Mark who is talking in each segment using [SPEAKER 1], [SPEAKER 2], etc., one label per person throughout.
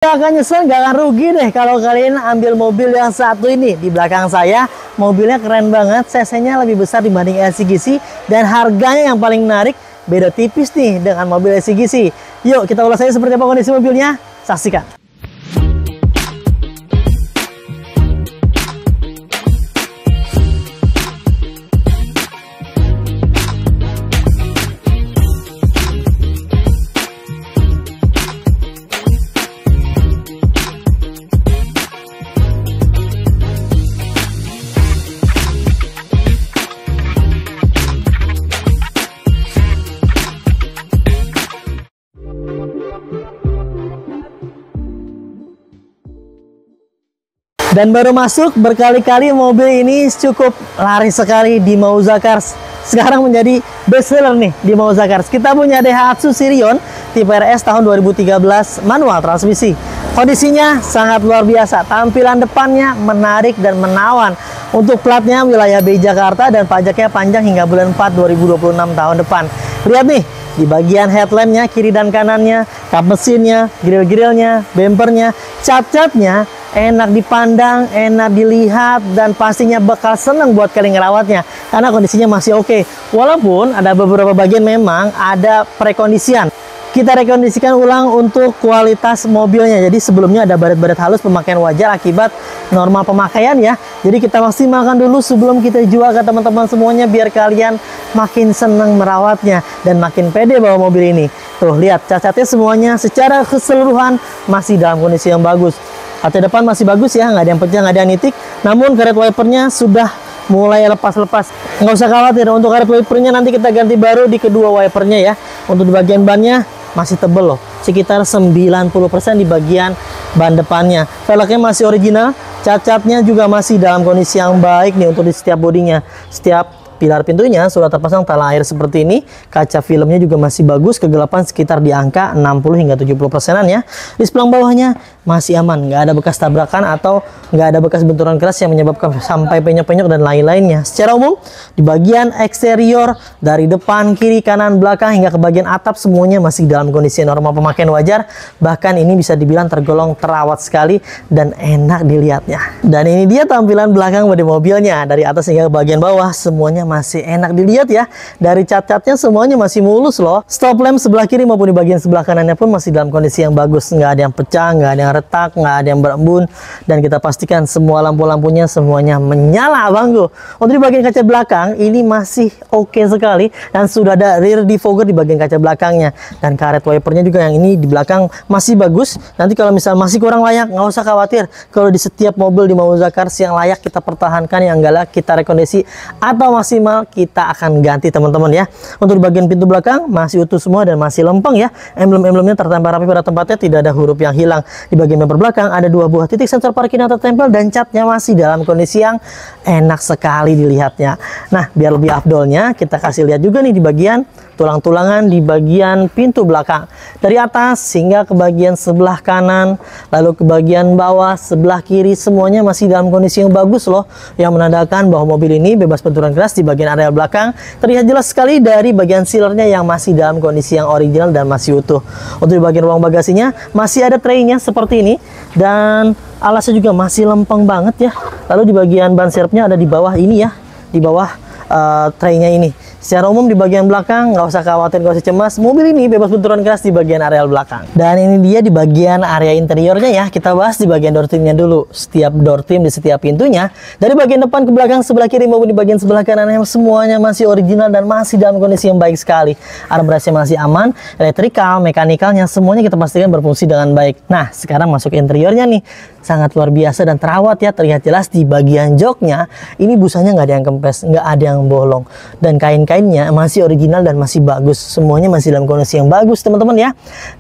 [SPEAKER 1] Gak akan nyesel, gak akan rugi deh kalau kalian ambil mobil yang satu ini. Di belakang saya, mobilnya keren banget, cc-nya lebih besar dibanding LCGC, dan harganya yang paling menarik, beda tipis nih dengan mobil LCGC. Yuk kita ulas aja seperti apa kondisi mobilnya, saksikan. Dan baru masuk, berkali-kali mobil ini cukup laris sekali di Mauza Cars. Sekarang menjadi best seller nih di Mauza Cars. Kita punya Daihatsu Sirion tipe RS tahun 2013 manual transmisi. Kondisinya sangat luar biasa. Tampilan depannya menarik dan menawan. Untuk platnya wilayah B Jakarta dan pajaknya panjang hingga bulan 4 2026 tahun depan. Lihat nih, di bagian headlampnya kiri dan kanannya, kap mesinnya, grill-grillnya, bempernya, cat-catnya enak dipandang, enak dilihat, dan pastinya bakal seneng buat kalian ngerawatnya karena kondisinya masih oke. Walaupun ada beberapa bagian memang ada prekondisian. Kita rekondisikan ulang untuk kualitas mobilnya. Jadi sebelumnya ada baret-baret halus pemakaian wajar akibat normal pemakaian ya. Jadi kita maksimalkan dulu sebelum kita jual ke teman-teman semuanya biar kalian makin seneng merawatnya dan makin pede bawa mobil ini. Tuh lihat, cat-catnya semuanya secara keseluruhan masih dalam kondisi yang bagus. Kaca depan masih bagus ya, nggak ada yang pecah, nggak ada yang nitik. Namun karet wipernya sudah mulai lepas-lepas. Nggak usah khawatir, untuk karet wipernya nanti kita ganti baru di kedua wipernya ya. Untuk di bagian bannya masih tebel loh, sekitar 90% di bagian ban depannya. Velgnya masih original, cat-catnya juga masih dalam kondisi yang baik nih untuk di setiap bodinya. Setiap pilar pintunya sudah terpasang tala air seperti ini. Kaca filmnya juga masih bagus, kegelapan sekitar di angka 60 hingga 70%-an ya. Di sebelah bawahnya masih aman, nggak ada bekas tabrakan atau nggak ada bekas benturan keras yang menyebabkan sampai penyok-penyok dan lain-lainnya. Secara umum, di bagian eksterior dari depan, kiri, kanan, belakang hingga ke bagian atap semuanya masih dalam kondisi normal pemakaian wajar. Bahkan ini bisa dibilang tergolong terawat sekali dan enak dilihatnya. Dan ini dia tampilan belakang bodi mobilnya. Dari atas hingga ke bagian bawah semuanya masih enak dilihat ya. Dari cat-catnya semuanya masih mulus loh. Stop lamp sebelah kiri maupun di bagian sebelah kanannya pun masih dalam kondisi yang bagus. Nggak ada yang pecah, nggak ada yang retak, nggak ada yang berembun. Dan kita pastikan semua lampu-lampunya semuanya menyala bangku. Untuk di bagian kaca belakang ini masih oke sekali. Dan sudah ada rear defogger di bagian kaca belakangnya. Dan karet wipernya juga yang ini di belakang masih bagus. Nanti kalau misal masih kurang layak, nggak usah khawatir. Kalau di setiap mobil di Mauza Cars yang layak kita pertahankan, yang enggak layak kita rekondisi atau masih kita akan ganti teman-teman ya. Untuk di bagian pintu belakang masih utuh semua dan masih lempeng ya. Emblem-emblemnya tertempel rapi pada tempatnya, tidak ada huruf yang hilang. Di bagian bumper belakang ada 2 buah titik sensor parkir yang tertempel dan catnya masih dalam kondisi yang enak sekali dilihatnya. Nah, biar lebih afdolnya kita kasih lihat juga nih di bagian tulang-tulangan di bagian pintu belakang. Dari atas hingga ke bagian sebelah kanan, lalu ke bagian bawah, sebelah kiri semuanya masih dalam kondisi yang bagus loh. Yang menandakan bahwa mobil ini bebas benturan keras di bagian area belakang. Terlihat jelas sekali dari bagian sealernya yang masih dalam kondisi yang original dan masih utuh. Untuk di bagian ruang bagasinya masih ada traynya seperti ini. Dan alasnya juga masih lempeng banget ya. Lalu di bagian ban serepnya ada di bawah ini ya. Di bawah traynya ini. Secara umum di bagian belakang nggak usah khawatir, nggak usah cemas. Mobil ini bebas benturan keras di bagian area belakang. Dan ini dia di bagian area interiornya ya. Kita bahas di bagian door trimnya dulu. Setiap door trim di setiap pintunya, dari bagian depan ke belakang, sebelah kiri maupun di bagian sebelah kanannya semuanya masih original dan masih dalam kondisi yang baik sekali. Armrestnya masih aman, elektrikal, mekanikalnya semuanya kita pastikan berfungsi dengan baik. Nah, sekarang masuk interiornya nih. Sangat luar biasa dan terawat ya. Terlihat jelas di bagian joknya ini busanya nggak ada yang kempes, nggak ada yang bolong, dan kain-kainnya masih original dan masih bagus. Semuanya masih dalam kondisi yang bagus teman-teman ya.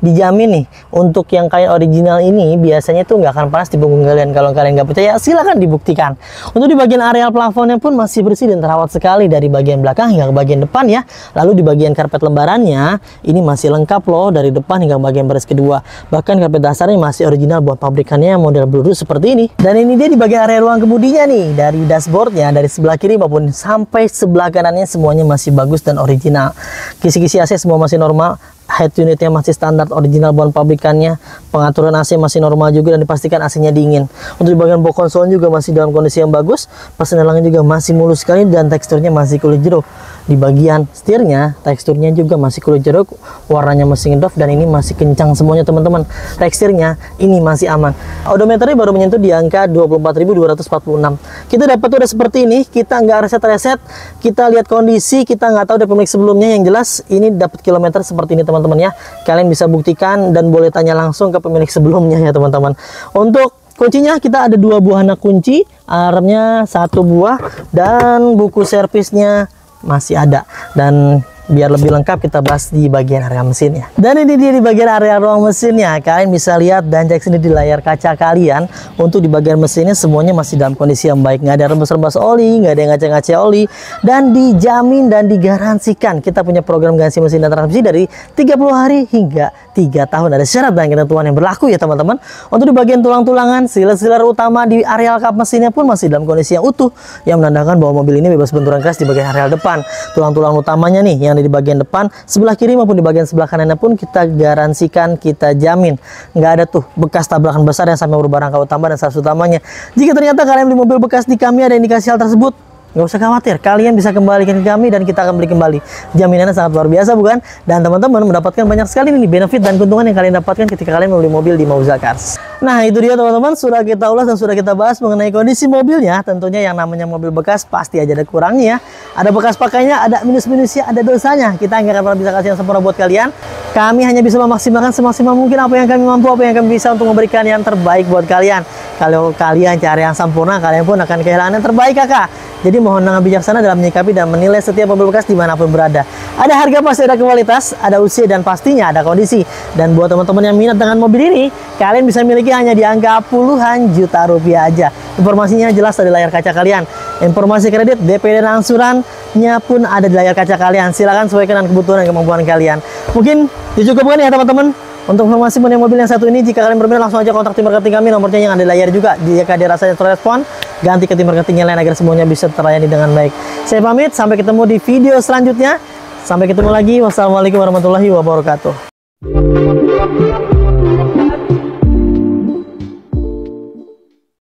[SPEAKER 1] Dijamin nih, untuk yang kain original ini biasanya tuh nggak akan panas di punggung kalian. Kalau kalian nggak percaya silahkan dibuktikan. Untuk di bagian areal plafonnya pun masih bersih dan terawat sekali dari bagian belakang hingga ke bagian depan ya. Lalu di bagian karpet lembarannya ini masih lengkap loh dari depan hingga bagian baris kedua. Bahkan karpet dasarnya masih original buat pabrikannya, model Bluetooth seperti ini. Dan ini dia di bagian area ruang kemudinya nih. Dari dashboardnya, dari sebelah kiri maupun sampai sebelah kanannya semuanya masih bagus dan original. Kisi-kisi AC semua masih normal. head unitnya masih standar original bahan pabrikannya, pengaturan AC masih normal juga, dan dipastikan AC-nya dingin. Untuk di bagian box konsol juga masih dalam kondisi yang bagus, persenelangan juga masih mulus sekali dan teksturnya masih kulit jeruk. Di bagian setirnya teksturnya juga masih kulit jeruk, warnanya masih ngedrop, dan ini masih kencang semuanya teman-teman. Teksturnya ini masih aman. Odometernya baru menyentuh di angka 24.246. Kita dapat udah seperti ini, kita nggak reset-reset, kita lihat kondisi, kita nggak tahu dari pemilik sebelumnya. Yang jelas ini dapat kilometer seperti ini teman-teman ya. Kalian bisa buktikan dan boleh tanya langsung ke pemilik sebelumnya ya teman-teman. Untuk kuncinya kita ada 2 buah anak kunci, alarmnya 1 buah, dan buku servisnya masih ada. Dan biar lebih lengkap kita bahas di bagian area mesinnya. Dan ini dia di bagian area ruang mesinnya. Kalian bisa lihat dan cek sini di layar kaca kalian. Untuk di bagian mesinnya semuanya masih dalam kondisi yang baik. Nggak ada rembes-rembes oli, nggak ada yang ngaceng-ngaceng oli. Dan dijamin dan digaransikan kita punya program garansi mesin dan transmisi dari 30 hari hingga 3 tahun. Ada syarat dan ketentuan yang berlaku ya teman-teman. Untuk di bagian tulang-tulangan, sealer-sealer utama di areal kap mesinnya pun masih dalam kondisi yang utuh, yang menandakan bahwa mobil ini bebas benturan keras di bagian areal depan. Tulang-tulang utamanya nih yang di bagian depan, sebelah kiri maupun di bagian sebelah kanannya pun kita garansikan, kita jamin nggak ada tuh bekas tabrakan besar yang sampai merubah rangka utama dan service utamanya. Jika ternyata kalian beli mobil bekas di kami ada indikasi hal tersebut, nggak usah khawatir, kalian bisa kembalikan ke kami dan kita akan beli kembali. Jaminannya sangat luar biasa bukan? Dan teman-teman mendapatkan banyak sekali nih benefit dan keuntungan yang kalian dapatkan ketika kalian membeli mobil di Mauza Cars. Nah itu dia teman-teman, sudah kita ulas dan sudah kita bahas mengenai kondisi mobilnya. Tentunya yang namanya mobil bekas pasti aja ada kurangnya, ada bekas pakainya, ada minus-minusnya, ada dosanya. Kita nggak akan pernah bisa kasih yang sempurna buat kalian. Kami hanya bisa memaksimalkan semaksimal mungkin apa yang kami mampu, apa yang kami bisa untuk memberikan yang terbaik buat kalian. Kalau kalian cari yang sempurna, kalian pun akan kehilangan yang terbaik kakak. Jadi mohon dengan bijaksana dalam menyikapi dan menilai setiap mobil bekas dimanapun berada. Ada harga pasti ada kualitas, ada usia dan pastinya ada kondisi. Dan buat teman-teman yang minat dengan mobil ini, kalian bisa miliki hanya di angka puluhan juta rupiah aja. Informasinya jelas dari layar kaca kalian. Informasi kredit, DP dan angsurannya pun ada di layar kaca kalian. Silakan sesuaikan dengan kebutuhan dan kemampuan kalian. Mungkin dicukupkan ya teman-teman. Untuk informasi mengenai mobil yang satu ini, jika kalian berminat langsung aja kontak tim marketing kami, nomornya yang ada di layar juga. Jika dirasanya terrespon, ganti ke tim marketing yang lain agar semuanya bisa terlayani dengan baik. Saya pamit, sampai ketemu di video selanjutnya. Sampai ketemu lagi. Wassalamualaikum warahmatullahi wabarakatuh.